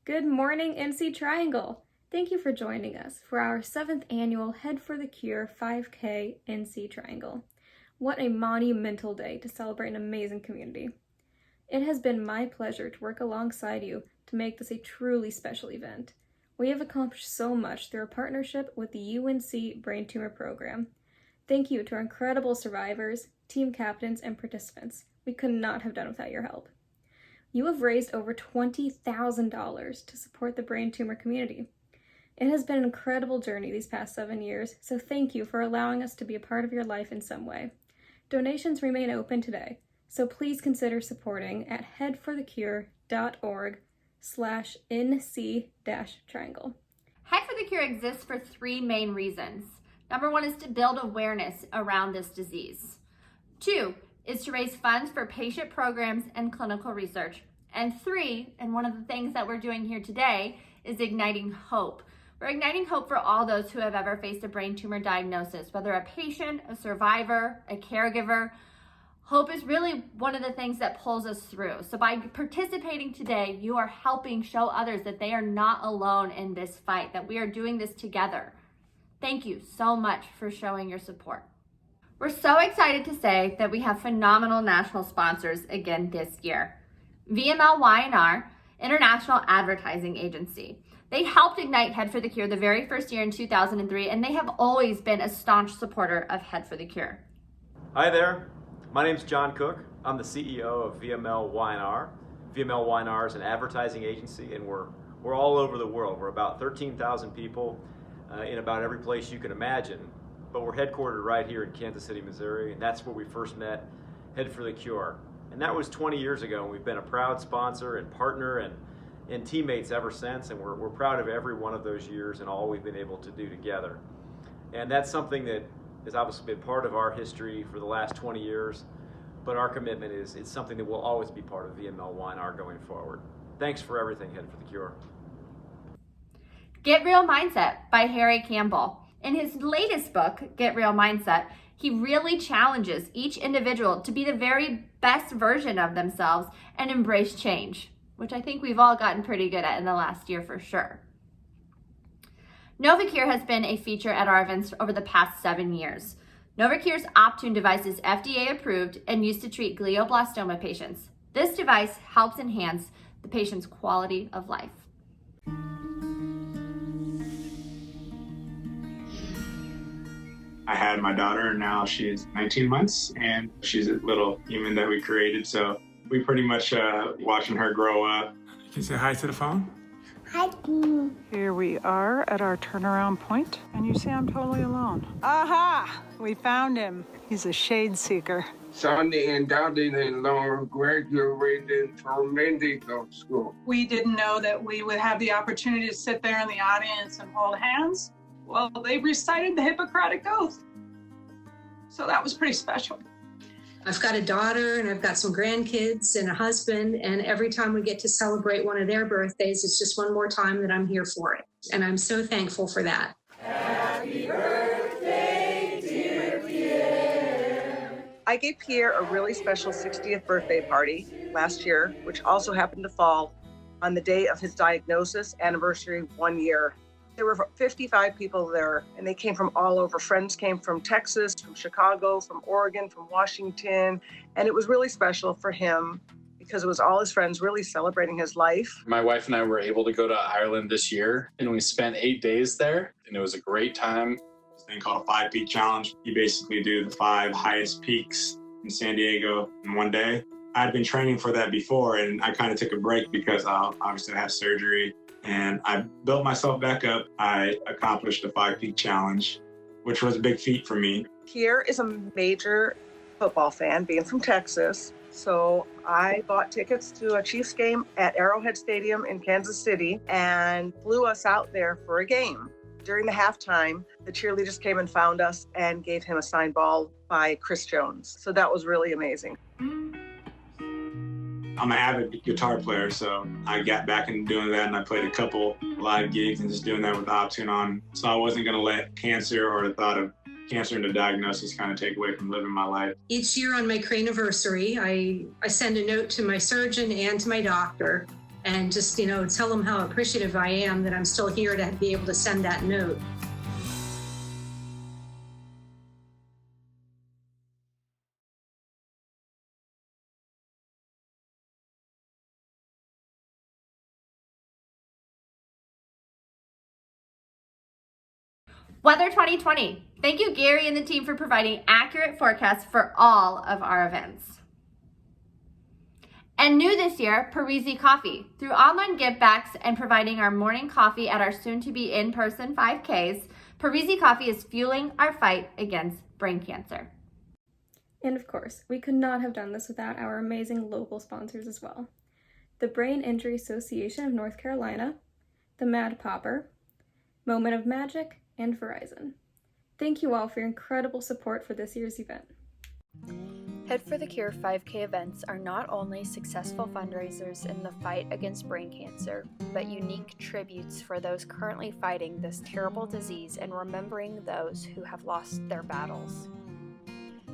Good morning, NC Triangle! Thank you for joining us for our 7th annual Head for the Cure 5K NC Triangle. What a monumental day to celebrate an amazing community. It has been my pleasure to work alongside you to make this a truly special event. We have accomplished so much through our partnership with the UNC Brain Tumor Program. Thank you to our incredible survivors, team captains, and participants. We could not have done without your help. You have raised over $20,000 to support the brain tumor community. It has been an incredible journey these past 7 years, so thank you for allowing us to be a part of your life in some way. Donations remain open today, so please consider supporting at headforthecure.org/NC-triangle. Head for the Cure exists for 3 main reasons. Number 1 is to build awareness around this disease. 2 is to raise funds for patient programs and clinical research. And 3, and one of the things that we're doing here today, is igniting hope. We're igniting hope for all those who have ever faced a brain tumor diagnosis, whether a patient, a survivor, a caregiver. Hope is really one of the things that pulls us through. So by participating today, you are helping show others that they are not alone in this fight, that we are doing this together. Thank you so much for showing your support. We're so excited to say that we have phenomenal national sponsors again this year. VML-Y&R, International Advertising Agency. They helped ignite Head for the Cure the very first year in 2003, and they have always been a staunch supporter of Head for the Cure. Hi there, my name's John Cook. I'm the CEO of VML-Y&R. VML-Y&R is an advertising agency, and we're all over the world. We're about 13,000 people in about every place you can imagine. But we're headquartered right here in Kansas City, Missouri, and that's where we first met Head for the Cure. And that was 20 years ago, and we've been a proud sponsor and partner and teammates ever since, and we're proud of every one of those years and all we've been able to do together. And that's something that has obviously been part of our history for the last 20 years, but our commitment is it's something that will always be part of VML-Y&R going forward. Thanks for everything, Head for the Cure. Get Real Mindset by Harry Campbell. In his latest book, Get Real Mindset, he really challenges each individual to be the very best version of themselves and embrace change, which I think we've all gotten pretty good at in the last year for sure. Novakir has been a feature at our events over the past 7 years. Novakir's Optune device is FDA approved and used to treat glioblastoma patients. This device helps enhance the patient's quality of life. I had my daughter, and now she's 19 months, and she's a little human that we created. So we pretty much watching her grow up. Can you say hi to the phone? Hi. Here we are at our turnaround point, and you say I'm totally alone. Aha! We found him. He's a shade seeker. Sonny and daughter-in-law graduated from medical school. We didn't know that we would have the opportunity to sit there in the audience and hold hands. Well, they recited the Hippocratic Oath. So that was pretty special. I've got a daughter and I've got some grandkids and a husband, and every time we get to celebrate one of their birthdays, it's just one more time that I'm here for it. And I'm so thankful for that. Happy birthday, dear Pierre. I gave Pierre a really special 60th birthday party last year, which also happened to fall on the day of his diagnosis anniversary 1 year. There were 55 people there, and they came from all over. Friends came from Texas, from Chicago, from Oregon, from Washington, and it was really special for him because it was all his friends really celebrating his life. My wife and I were able to go to Ireland this year, and we spent 8 days there, and it was a great time. This thing called a 5-peak challenge. You basically do the 5 highest peaks in San Diego in one day. I'd been training for that before, and I kind of took a break because I obviously had surgery. And I built myself back up. I accomplished the 5-peak challenge, which was a big feat for me. Pierre is a major football fan, being from Texas. So I bought tickets to a Chiefs game at Arrowhead Stadium in Kansas City and flew us out there for a game. During the halftime, the cheerleaders came and found us and gave him a signed ball by Chris Jones. So that was really amazing. I'm an avid guitar player, so I got back into doing that, and I played a couple live gigs and just doing that with Optune on. So I wasn't going to let cancer or the thought of cancer and the diagnosis kind of take away from living my life. Each year on my craniversary, I send a note to my surgeon and to my doctor and just, tell them how appreciative I am that I'm still here to be able to send that note. Weather 2020. Thank you, Gary and the team, for providing accurate forecasts for all of our events. And new this year, Parisi Coffee. Through online givebacks and providing our morning coffee at our soon-to-be in-person 5Ks, Parisi Coffee is fueling our fight against brain cancer. And of course, we could not have done this without our amazing local sponsors as well. The Brain Injury Association of North Carolina, the Mad Popper, Moment of Magic, and Verizon. Thank you all for your incredible support for this year's event. Head for the Cure 5K events are not only successful fundraisers in the fight against brain cancer, but unique tributes for those currently fighting this terrible disease and remembering those who have lost their battles.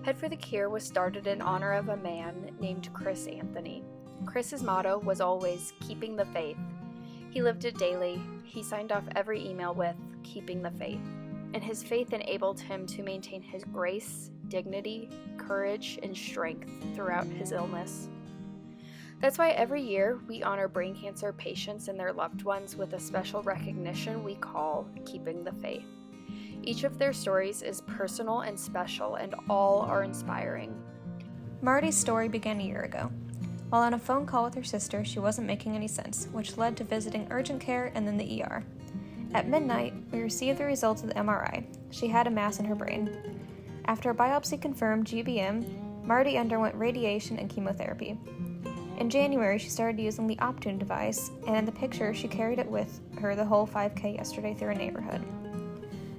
Head for the Cure was started in honor of a man named Chris Anthony. Chris's motto was always keeping the faith. He lived it daily. He signed off every email with keeping the faith, and his faith enabled him to maintain his grace, dignity, courage, and strength throughout his illness. That's why every year we honor brain cancer patients and their loved ones with a special recognition we call Keeping the Faith. Each of their stories is personal and special, and all are inspiring. Marty's story began a year ago. While on a phone call with her sister, she wasn't making any sense, which led to visiting urgent care and then the ER. At midnight, we received the results of the MRI. She had a mass in her brain. After a biopsy confirmed GBM, Marty underwent radiation and chemotherapy. In January, she started using the Optune device, and in the picture, she carried it with her the whole 5K yesterday through her neighborhood.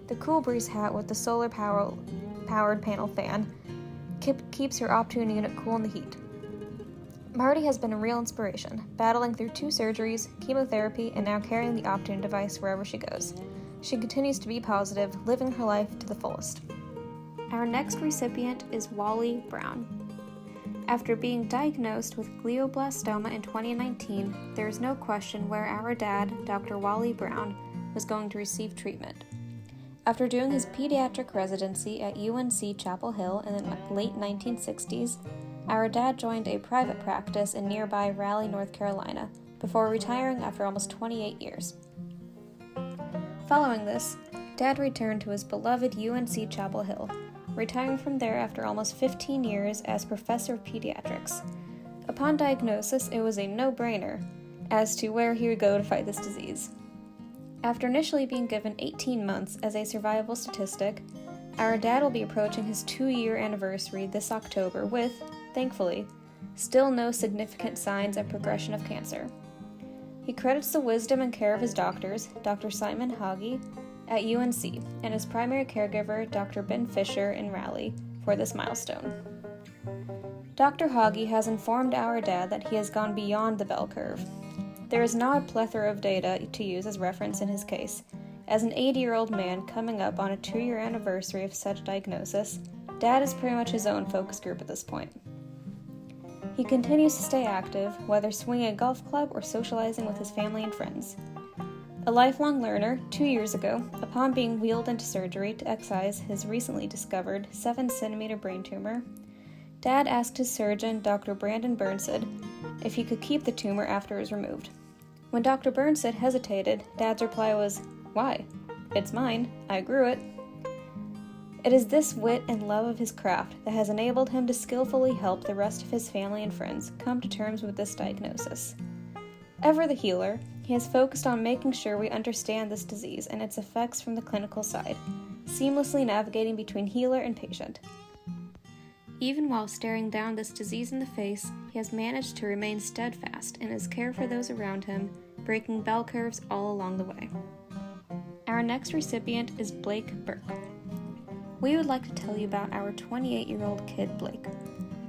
The Cool Breeze hat with the solar-powered panel fan keeps her Optune unit cool in the heat. Marty has been a real inspiration, battling through 2 surgeries, chemotherapy, and now carrying the Optune device wherever she goes. She continues to be positive, living her life to the fullest. Our next recipient is Wally Brown. After being diagnosed with glioblastoma in 2019, there is no question where our dad, Dr. Wally Brown, was going to receive treatment. After doing his pediatric residency at UNC Chapel Hill in the late 1960s, our dad joined a private practice in nearby Raleigh, North Carolina, before retiring after almost 28 years. Following this, Dad returned to his beloved UNC Chapel Hill, retiring from there after almost 15 years as professor of pediatrics. Upon diagnosis, it was a no-brainer as to where he would go to fight this disease. After initially being given 18 months as a survival statistic, our dad will be approaching his 2-year anniversary this October with, thankfully, still no significant signs of progression of cancer. He credits the wisdom and care of his doctors, Dr. Simon Hagi at UNC, and his primary caregiver, Dr. Ben Fisher in Raleigh, for this milestone. Dr. Hagi has informed our dad that he has gone beyond the bell curve. There is not a plethora of data to use as reference in his case. As an 80-year-old man coming up on a 2-year anniversary of such diagnosis, Dad is pretty much his own focus group at this point. He continues to stay active, whether swinging a golf club or socializing with his family and friends. A lifelong learner, 2 years ago, upon being wheeled into surgery to excise his recently discovered 7-centimeter brain tumor, Dad asked his surgeon, Dr. Brandon Burnside, if he could keep the tumor after it was removed. When Dr. Burnside hesitated, Dad's reply was, "Why? It's mine. I grew it." It is this wit and love of his craft that has enabled him to skillfully help the rest of his family and friends come to terms with this diagnosis. Ever the healer, he has focused on making sure we understand this disease and its effects from the clinical side, seamlessly navigating between healer and patient. Even while staring down this disease in the face, he has managed to remain steadfast in his care for those around him, breaking bell curves all along the way. Our next recipient is Blake Burke. We would like to tell you about our 28-year-old kid, Blake.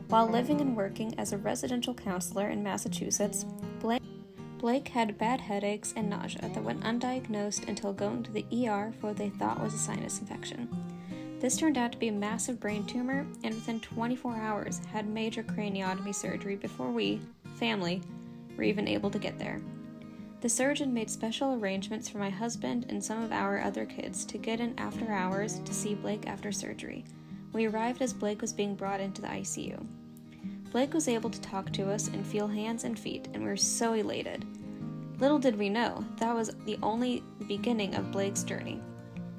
While living and working as a residential counselor in Massachusetts, Blake had bad headaches and nausea that went undiagnosed until going to the ER for what they thought was a sinus infection. This turned out to be a massive brain tumor, and within 24 hours had major craniotomy surgery before we, family, were even able to get there. The surgeon made special arrangements for my husband and some of our other kids to get in after hours to see Blake after surgery. We arrived as Blake was being brought into the ICU. Blake was able to talk to us and feel hands and feet, and we were so elated. Little did we know, that was the only beginning of Blake's journey.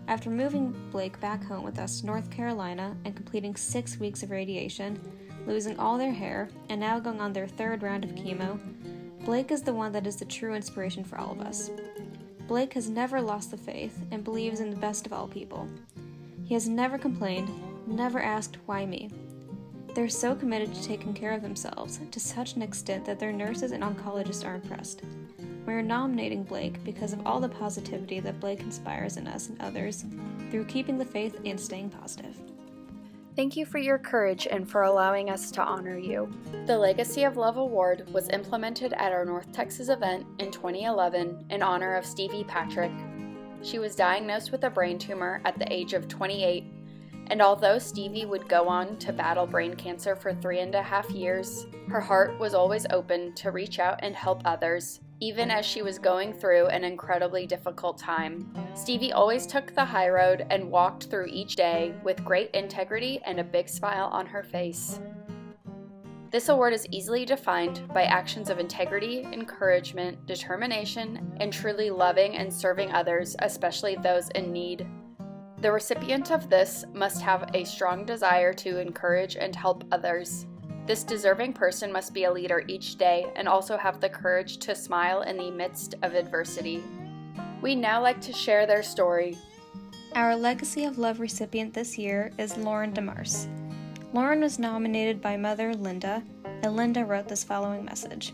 After moving Blake back home with us to North Carolina and completing 6 weeks of radiation, losing all their hair, and now going on their 3rd round of chemo, Blake is the one that is the true inspiration for all of us. Blake has never lost the faith and believes in the best of all people. He has never complained, never asked, why me? They're so committed to taking care of themselves to such an extent that their nurses and oncologists are impressed. We are nominating Blake because of all the positivity that Blake inspires in us and others through keeping the faith and staying positive. Thank you for your courage and for allowing us to honor you. The Legacy of Love Award was implemented at our North Texas event in 2011 in honor of Stevie Patrick. She was diagnosed with a brain tumor at the age of 28, and although Stevie would go on to battle brain cancer for 3.5 years, her heart was always open to reach out and help others, even as she was going through an incredibly difficult time. Stevie always took the high road and walked through each day with great integrity and a big smile on her face. This award is easily defined by actions of integrity, encouragement, determination, and truly loving and serving others, especially those in need. The recipient of this must have a strong desire to encourage and help others. This deserving person must be a leader each day and also have the courage to smile in the midst of adversity. We'd now like to share their story. Our Legacy of Love recipient this year is Lauren DeMars. Lauren was nominated by mother Linda, and Linda wrote this following message.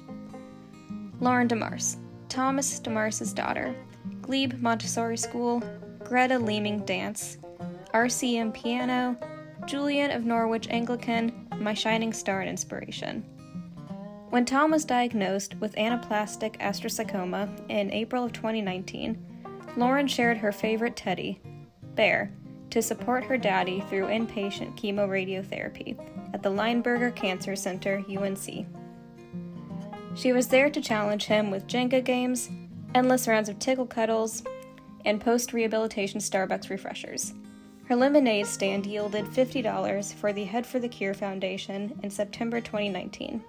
Lauren DeMars, Thomas DeMars' daughter, Glebe Montessori School, Greta Leeming Dance, RCM Piano, Julian of Norwich Anglican, my shining star and inspiration. When Tom was diagnosed with anaplastic astrocytoma in April of 2019, Lauren shared her favorite teddy, Bear, to support her daddy through inpatient chemoradiotherapy at the Lineberger Cancer Center, UNC. She was there to challenge him with Jenga games, endless rounds of tickle cuddles, and post-rehabilitation Starbucks refreshers. Her lemonade stand yielded $50 for the Head for the Cure Foundation in September 2019.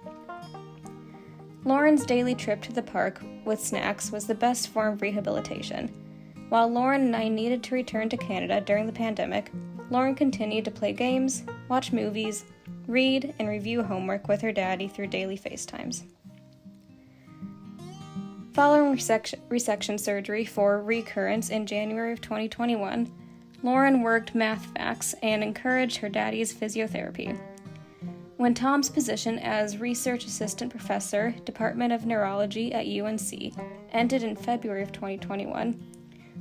Lauren's daily trip to the park with snacks was the best form of rehabilitation. While Lauren and I needed to return to Canada during the pandemic, Lauren continued to play games, watch movies, read, and review homework with her daddy through daily FaceTimes. Following resection surgery for recurrence in January of 2021, Lauren worked math facts and encouraged her daddy's physiotherapy. When Tom's position as Research Assistant Professor, Department of Neurology at UNC, ended in February of 2021,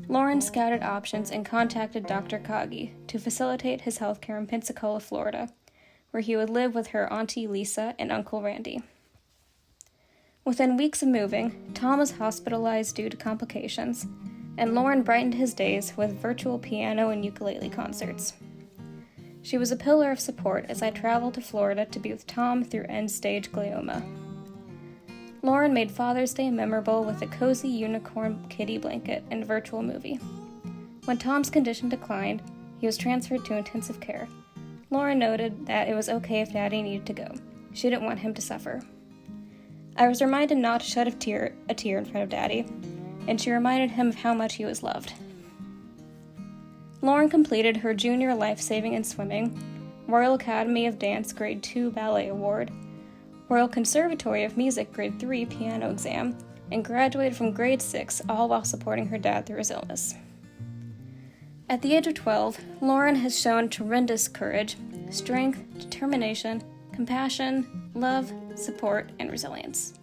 Lauren scouted options and contacted Dr. Kagi to facilitate his healthcare in Pensacola, Florida, where he would live with her Auntie Lisa and Uncle Randy. Within weeks of moving, Tom was hospitalized due to complications, and Lauren brightened his days with virtual piano and ukulele concerts. She was a pillar of support as I traveled to Florida to be with Tom through end-stage glioma. Lauren made Father's Day memorable with a cozy unicorn kitty blanket and virtual movie. When Tom's condition declined, he was transferred to intensive care. Lauren noted that it was okay if Daddy needed to go. She didn't want him to suffer. I was reminded not to shed a tear in front of Daddy, and she reminded him of how much he was loved. Lauren completed her junior life-saving in swimming, Royal Academy of Dance Grade 2 Ballet Award, Royal Conservatory of Music Grade 3 Piano Exam, and graduated from Grade 6, all while supporting her dad through his illness. At the age of 12, Lauren has shown tremendous courage, strength, determination, compassion, love, support, and resilience.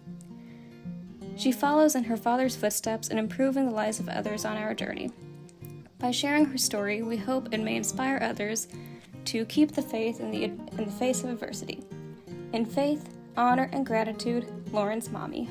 She follows in her father's footsteps in improving the lives of others on our journey. By sharing her story, we hope it may inspire others to keep the faith in the face of adversity. In faith, honor, and gratitude, Lauren's mommy.